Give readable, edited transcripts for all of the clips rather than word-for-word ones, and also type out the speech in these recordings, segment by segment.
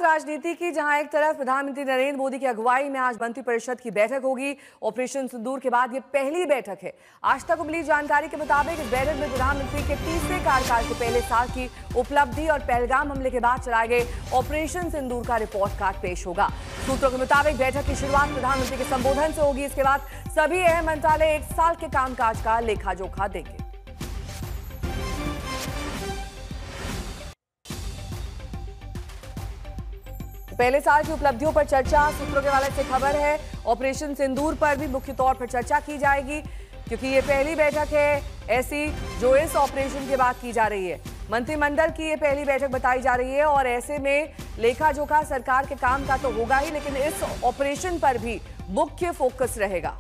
राजनीति की, जहां एक तरफ प्रधानमंत्री नरेंद्र मोदी की अगुवाई में आज मंत्रिपरिषद की बैठक होगी। ऑपरेशन सिंदूर के बाद ये पहली बैठक है। आज तक मिली जानकारी के मुताबिक इस बैठक में प्रधानमंत्री के तीसरे कार्यकाल के पहले साल की उपलब्धि और पहलगाम हमले के बाद चलाए गए ऑपरेशन सिंदूर का रिपोर्ट कार्ड पेश होगा। सूत्रों के मुताबिक बैठक की शुरुआत प्रधानमंत्री के संबोधन से होगी। इसके बाद सभी अहम मंत्रालय एक साल के कामकाज का लेखा जोखा देंगे। पहले साल की उपलब्धियों पर चर्चा, सूत्रों के हवाले से खबर है। ऑपरेशन सिंदूर पर भी मुख्य तौर पर चर्चा की जाएगी, क्योंकि ये पहली बैठक है ऐसी जो इस ऑपरेशन के बाद की जा रही है। मंत्रिमंडल की ये पहली बैठक बताई जा रही है और ऐसे में लेखा जोखा सरकार के काम का तो होगा ही, लेकिन इस ऑपरेशन पर भी मुख्य फोकस रहेगा।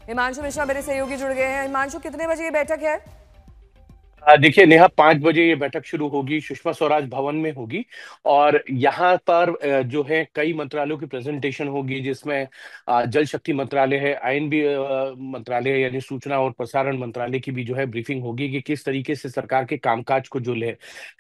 हिमांशु मिश्रा मेरे सहयोगी जुड़ गए हैं। हिमांशु, कितने बजे ये बैठक है? देखिए नेहा, 5 बजे ये बैठक शुरू होगी, सुषमा स्वराज भवन में होगी। और यहाँ पर जो है कई मंत्रालयों की प्रेजेंटेशन होगी, जिसमें जल शक्ति मंत्रालय है, आईएनबी मंत्रालय है, यानी सूचना और प्रसारण मंत्रालय की भी जो है ब्रीफिंग होगी कि किस तरीके से सरकार के कामकाज को जो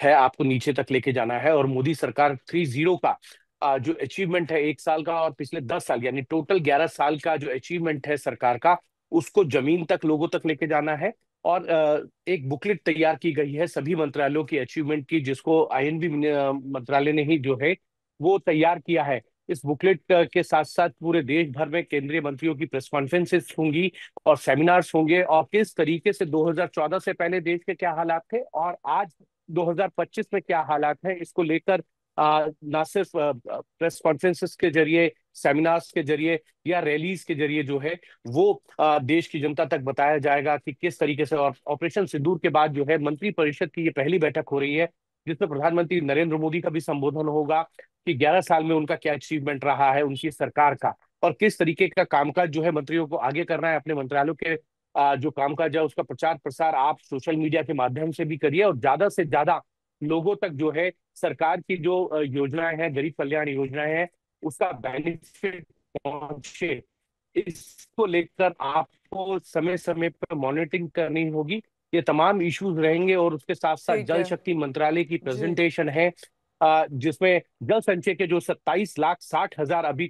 है आपको नीचे तक लेके जाना है। और मोदी सरकार 3-0 का जो अचीवमेंट है 1 साल का और पिछले 10 साल यानी टोटल 11 साल का जो अचीवमेंट है सरकार का, उसको जमीन तक, लोगों तक लेके जाना है। और एक बुकलेट तैयार की गई है सभी मंत्रालयों की अचीवमेंट की, जिसको आईएनबी मंत्रालय ने ही जो है वो तैयार किया है। इस बुकलेट के साथ साथ पूरे देश भर में केंद्रीय मंत्रियों की प्रेस कॉन्फ्रेंसेस होंगी और सेमिनार्स होंगे, और किस तरीके से 2014 से पहले देश के क्या हालात थे और आज 2025 में क्या हालात है, इसको लेकर ना सिर्फ प्रेस कॉन्फ्रेंसेस के जरिए, सेमिनार्स के जरिए या रैलीज के जरिए जो है वो देश की जनता तक बताया जाएगा कि किस तरीके से। और ऑपरेशन सिंदूर के बाद जो है मंत्रिपरिषद की ये पहली बैठक हो रही है, जिसमें प्रधानमंत्री नरेंद्र मोदी का भी संबोधन होगा कि 11 साल में उनका क्या अचीवमेंट रहा है उनकी सरकार का, और किस तरीके का कामकाज जो है मंत्रियों को आगे करना है। अपने मंत्रालयों के जो कामकाज है उसका प्रचार प्रसार आप सोशल मीडिया के माध्यम से भी करिए, और ज्यादा से ज्यादा लोगों तक जो है सरकार की जो योजनाएं हैं, गरीब कल्याण योजनाएं हैं, उसका बेनिफिट पहुंचे। इसको लेकर आपको समय समय पर मॉनिटरिंग करनी होगी। ये तमाम इश्यूज रहेंगे। और उसके साथ साथ ठीक जल है शक्ति मंत्रालय की जी। प्रेजेंटेशन है, जिसमें जल संचय के जो 27,60,000 अभी